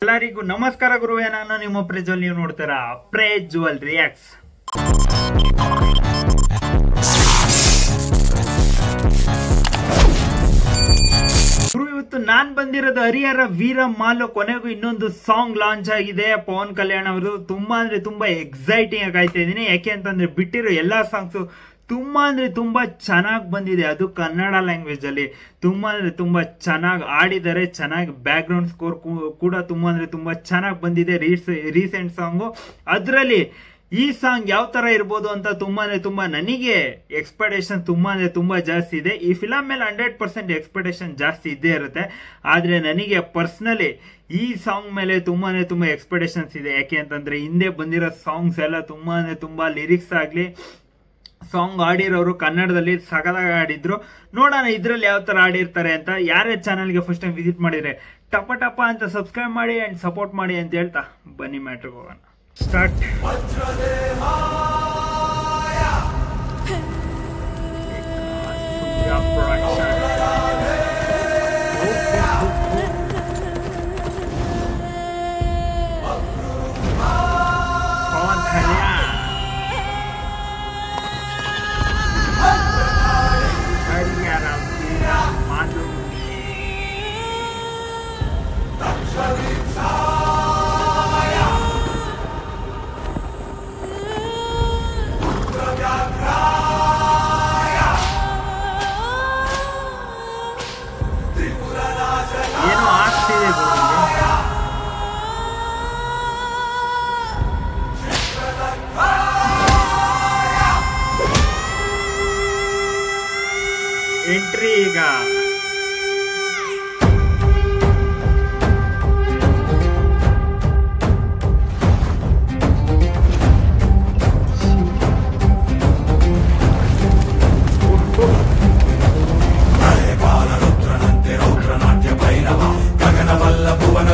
ಎಲ್ಲರಿಗೂ ನಮಸ್ಕಾರ ಗುರುವೇ, ನಾನು ನಿಮ್ಮ ಪ್ರಜ್ವಲ್. ನೀವು ನೋಡ್ತಾರಾ ಪ್ರಜ್ವಲ್ ರಿಯಾಕ್ಟ್ಸ್. ಗುರು, ಇವತ್ತು ನಾನ್ ಬಂದಿರೋದು ಹರಿಹರ ವೀರ ಮಾಲು. ಕೊನೆಗೂ ಇನ್ನೊಂದು ಸಾಂಗ್ ಲಾಂಚ್ ಆಗಿದೆ ಪವನ್ ಕಲ್ಯಾಣ್ ಅವರು. ತುಂಬಾ ಅಂದ್ರೆ ತುಂಬಾ ಎಕ್ಸೈಟಿಂಗ್ ಆಗಿ ಕಾಯ್ತಾ ಇದೀನಿ. ಯಾಕೆ ಅಂತಂದ್ರೆ ಬಿಟ್ಟಿರೋ ಎಲ್ಲಾ ಸಾಂಗ್ಸ್ ತುಂಬಾ ಅಂದ್ರೆ ತುಂಬಾ ಚೆನ್ನಾಗಿ ಬಂದಿದೆ. ಅದು ಕನ್ನಡ ಲ್ಯಾಂಗ್ವೇಜ್ ಅಲ್ಲಿ ತುಂಬಾ ಅಂದ್ರೆ ತುಂಬಾ ಚೆನ್ನಾಗಿ ಆಡಿದ್ದಾರೆ. ಚೆನ್ನಾಗಿ ಬ್ಯಾಕ್ ಗ್ರೌಂಡ್ ಸ್ಕೋರ್ ಕೂಡ ತುಂಬಾ ಅಂದ್ರೆ ತುಂಬಾ ಚೆನ್ನಾಗಿ ಬಂದಿದೆ. Recent song. ಅದರಲ್ಲಿ ಈ ಸಾಂಗ್ ಯಾವ ತರ ಇರ್ಬೋದು ಅಂತ ತುಂಬಾ ಅಂದ್ರೆ ತುಂಬಾ ನನಗೆ ಎಕ್ಸ್ಪೆಕ್ಟೇಷನ್ ತುಂಬಾ ಅಂದ್ರೆ ತುಂಬಾ ಜಾಸ್ತಿ ಇದೆ. ಈ ಫಿಲಮ್ ಮೇಲೆ 100% ಎಕ್ಸ್ಪೆಕ್ಟೇಷನ್ ಜಾಸ್ತಿ ಇದ್ದೇ ಇರುತ್ತೆ. ಆದ್ರೆ ನನಗೆ ಪರ್ಸನಲಿ ಈ ಸಾಂಗ್ ಮೇಲೆ ತುಂಬಾ ಅಂದ್ರೆ ತುಂಬಾ ಎಕ್ಸ್ಪೆಕ್ಟೇಷನ್ಸ್ ಇದೆ. ಯಾಕೆ ಅಂತಂದ್ರೆ ಹಿಂದೆ ಬಂದಿರೋ ಸಾಂಗ್ಸ್ ಎಲ್ಲ ತುಂಬಾ ಅಂದ್ರೆ ತುಂಬಾ ಲಿರಿಕ್ಸ್ ಆಗ್ಲಿ, ಸಾಂಗ್ ಆಡಿರೋರು ಕನ್ನಡದಲ್ಲಿ ಸಗದಾಗಿ ಆಡಿದ್ರು. ನೋಡೋಣ ಇದ್ರಲ್ಲಿ ಯಾವ ತರ ಆಡಿರ್ತಾರೆ ಅಂತ. ಯಾರೇ ಚಾನಲ್ಗೆ ಫಸ್ಟ್ ಟೈಮ್ ವಿಸಿಟ್ ಮಾಡಿದ್ರೆ ಟಪ ಟಪ ಅಂತ ಸಬ್ಸ್ಕ್ರೈಬ್ ಮಾಡಿ ಅಂಡ್ ಸಪೋರ್ಟ್ ಮಾಡಿ ಅಂತ ಹೇಳ್ತಾ ಬನ್ನಿ ಮ್ಯಾಟ್ರಿಗೆ ಹೋಗೋಣ. ಸ್ಟಾರ್ಟ್. ಪವನ್ ಕಲ್ಯಾಣ್, ಹರಿಹರ ವೀರ ಮಾಲು. ಏನೋ ಆಗ್ತಿದೆ ಎಂಟ್ರಿ ಈಗ.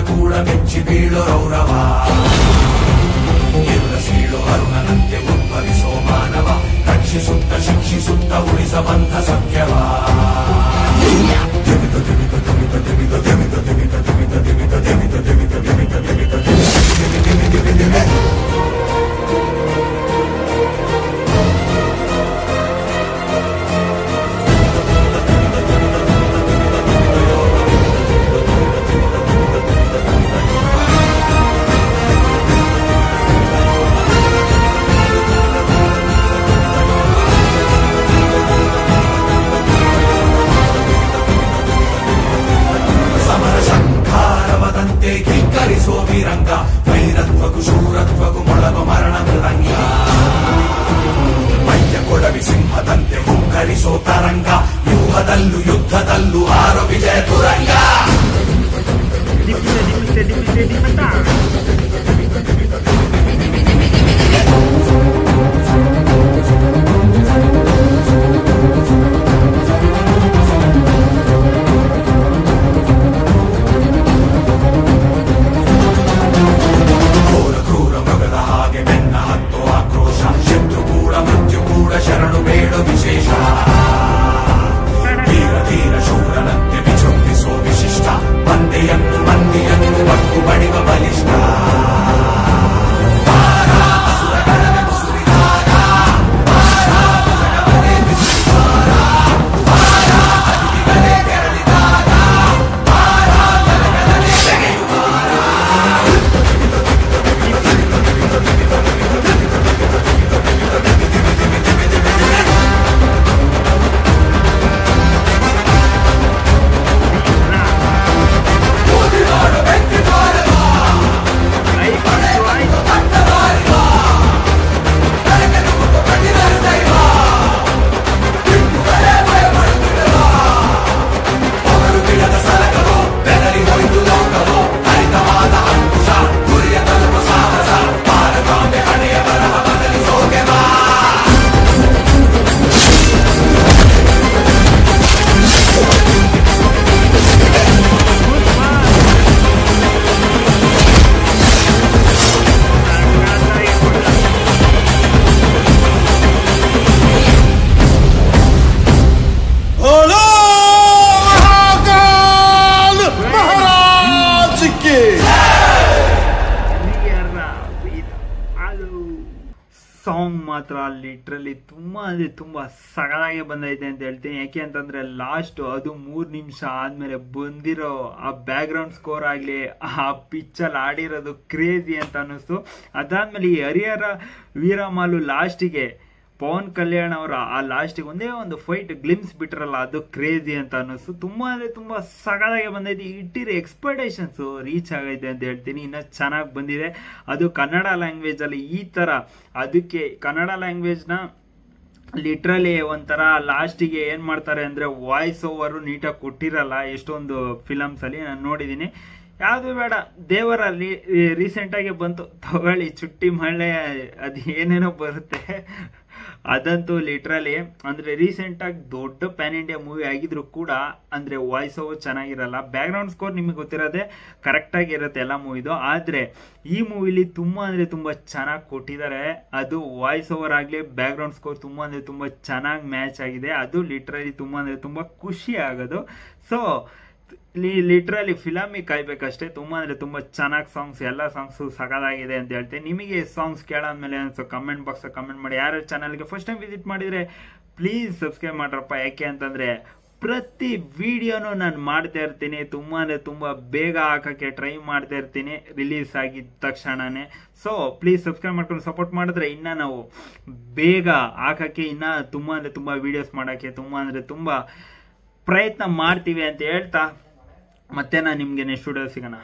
ಕೂಡ ಮೆಚ್ಚಿ ಬೀಳೋ ರೌರವ, ಎಲ್ಲ ಸೀಳು ಅರುಣನಂತೆ ಉದ್ಭವಿಸೋ ಮಾನವ, ರಕ್ಷಿಸುತ್ತ ಶಿಕ್ಷಿಸುತ್ತ ಉಳಿಸಬಂಧ ಸತ್ಯವ. ಕಿಕ್ಕರಿಸೋ ವಿರಂಗ, ವೈರತ್ವಗೂ ಶೂರತ್ವಗೂ ಮೊಳಗು ಮರಣ ಮೃದಂಗ, ಮೈಯ ಕೊಡವಿ ಸಿಂಹದಂತೆ ಹುಂಕರಿಸೋ ತರಂಗ, ವ್ಯೂಹದಲ್ಲೂ ಯುದ್ಧದಲ್ಲೂ ಆರೋ ವಿಜಯ ತುರಂಗ. ಶರಣು ಬೇಡ ವಿಶೇಷ, ಧೀರ ಧೀರ ಶೂರನಂತೆ ವಿಜೃಂಭಿಸೋ ವಿಶಿಷ್ಟ, ಮಂದಿಯನ್ನು ಬಗ್ಗು ಬಡಿವ ಬಲಿಷ್ಠ. ಸಾಂಗ್ ಮಾತ್ರ ಲಿಟ್ರಲಿ ತುಂಬ ಅಂದರೆ ತುಂಬ ಸಗದಾಗೆ ಬಂದೈತೆ ಅಂತ ಹೇಳ್ತೀನಿ. ಯಾಕೆ ಅಂತಂದರೆ ಲಾಸ್ಟ್ ಅದು 3 ನಿಮಿಷ ಆದಮೇಲೆ ಬಂದಿರೋ ಆ ಬ್ಯಾಕ್ಗ್ರೌಂಡ್ ಸ್ಕೋರ್ ಆಗಲಿ, ಆ ಪಿಚ್ಚಲ್ಲಿ ಆಡಿರೋದು ಕ್ರೇಜಿ ಅಂತ ಅನ್ನಿಸ್ತು. ಅದಾದಮೇಲೆ ಈ ಹರಿಹರ ವೀರಮಾಲು ಲಾಸ್ಟಿಗೆ ಪವನ್ ಕಲ್ಯಾಣ್ ಅವರ ಆ ಲಾಸ್ಟಿಗೆ ಒಂದೇ ಒಂದು ಫೈಟ್ ಗ್ಲಿಮ್ಸ್ ಬಿಟ್ರಲ್ಲ, ಅದು ಕ್ರೇಜಿ ಅಂತ ಅನ್ನಿಸ್ತು. ತುಂಬ ಅಂದರೆ ತುಂಬ ಸಗದಾಗೆ ಬಂದೈತಿ. ಇಟ್ಟಿರೋ ಎಕ್ಸ್ಪೆಕ್ಟೇಷನ್ಸ್ ರೀಚ್ ಆಗೈತೆ ಅಂತ ಹೇಳ್ತೀನಿ. ಇನ್ನೂ ಚೆನ್ನಾಗಿ ಬಂದಿದೆ, ಅದು ಕನ್ನಡ ಲ್ಯಾಂಗ್ವೇಜಲ್ಲಿ ಈ ಥರ. ಅದಕ್ಕೆ ಕನ್ನಡ ಲ್ಯಾಂಗ್ವೇಜ್ನ ಲಿಟ್ರಲಿ ಒಂಥರ ಲಾಸ್ಟಿಗೆ ಏನು ಮಾಡ್ತಾರೆ ಅಂದರೆ ವಾಯ್ಸ್ ಓವರು ನೀಟಾಗಿ ಕೊಟ್ಟಿರಲ್ಲ ಎಷ್ಟೊಂದು ಫಿಲಮ್ಸಲ್ಲಿ ನಾನು ನೋಡಿದ್ದೀನಿ. ಯಾವುದು ಬೇಡ, ದೇವರಲ್ಲಿ ರೀಸೆಂಟಾಗಿ ಬಂತು ತಗೊಳ್ಳಿ ಚುಟ್ಟಿ ಮಳೆ, ಅದು ಏನೇನೋ ಬರುತ್ತೆ ಅದಂತೂ ಲಿಟ್ರಲಿ ಅಂದರೆ ರೀಸೆಂಟಾಗಿ ದೊಡ್ಡ ಪ್ಯಾನ್ ಇಂಡಿಯಾ ಮೂವಿ ಆಗಿದ್ರು ಕೂಡ ಅಂದರೆ ವಾಯ್ಸ್ ಓವರ್ ಚೆನ್ನಾಗಿರಲ್ಲ. ಬ್ಯಾಕ್ಗ್ರೌಂಡ್ ಸ್ಕೋರ್ ನಿಮಗೆ ಗೊತ್ತಿರೋದೆ ಕರೆಕ್ಟಾಗಿರುತ್ತೆ ಎಲ್ಲ ಮೂವಿದು. ಆದರೆ ಈ ಮೂವಿಲಿ ತುಂಬ ಅಂದರೆ ತುಂಬ ಚೆನ್ನಾಗಿ ಕೊಟ್ಟಿದ್ದಾರೆ. ಅದು ವಾಯ್ಸ್ ಓವರ್ ಆಗಲಿ, ಬ್ಯಾಕ್ಗ್ರೌಂಡ್ ಸ್ಕೋರ್ ತುಂಬ ಅಂದರೆ ತುಂಬ ಚೆನ್ನಾಗಿ ಮ್ಯಾಚ್ ಆಗಿದೆ. ಅದು ಲಿಟ್ರಲಿ ತುಂಬ ಅಂದರೆ ತುಂಬ ಖುಷಿ ಆಗೋದು. ಸೊ ಲಿಟ್ರಲಿ ಫಿಲಮಿಗೆ ಕಾಯ್ಬೇಕಷ್ಟೇ. ತುಂಬ ಅಂದರೆ ತುಂಬ ಚೆನ್ನಾಗಿ ಸಾಂಗ್ಸ್, ಎಲ್ಲ ಸಾಂಗ್ಸು ಸಗದಾಗಿದೆ ಅಂತ ಹೇಳ್ತೀನಿ. ನಿಮಗೆ ಸಾಂಗ್ಸ್ ಕೇಳಾದ್ಮೇಲೆ ಅನ್ಸೋ ಕಮೆಂಟ್ ಬಾಕ್ಸ್ ಕಮೆಂಟ್ ಮಾಡಿ. ಯಾರು ಚಾನಲ್ಗೆ ಫಸ್ಟ್ ಟೈಮ್ ವಿಸಿಟ್ ಮಾಡಿದರೆ ಪ್ಲೀಸ್ ಸಬ್ಸ್ಕ್ರೈಬ್ ಮಾಡ್ರಪ್ಪ. ಯಾಕೆ ಅಂತಂದರೆ ಪ್ರತಿ ವಿಡಿಯೋನು ನಾನು ಮಾಡ್ತಾ ಇರ್ತೀನಿ. ತುಂಬ ಅಂದರೆ ತುಂಬ ಬೇಗ ಹಾಕೋಕ್ಕೆ ಟ್ರೈ ಮಾಡ್ತಾ ಇರ್ತೀನಿ ರಿಲೀಸ್ ಆಗಿದ ತಕ್ಷಣವೇ. ಸೊ ಪ್ಲೀಸ್ ಸಬ್ಸ್ಕ್ರೈಬ್ ಮಾಡ್ಕೊಂಡು ಸಪೋರ್ಟ್ ಮಾಡಿದ್ರೆ ಇನ್ನೂ ನಾವು ಬೇಗ ಹಾಕೋಕ್ಕೆ, ಇನ್ನೂ ತುಂಬ ಅಂದರೆ ತುಂಬ ವೀಡಿಯೋಸ್ ಮಾಡೋಕ್ಕೆ ತುಂಬ ಅಂದರೆ ತುಂಬ ಪ್ರಯತ್ನ ಮಾಡ್ತೀವಿ ಅಂತ ಹೇಳ್ತಾ ಮತ್ತೆ ನಾನು ನಿಮಗೆ ನೆಕ್ಸ್ಟ್ ವಿಡಿಯೋ ಸಿಗೋಣ.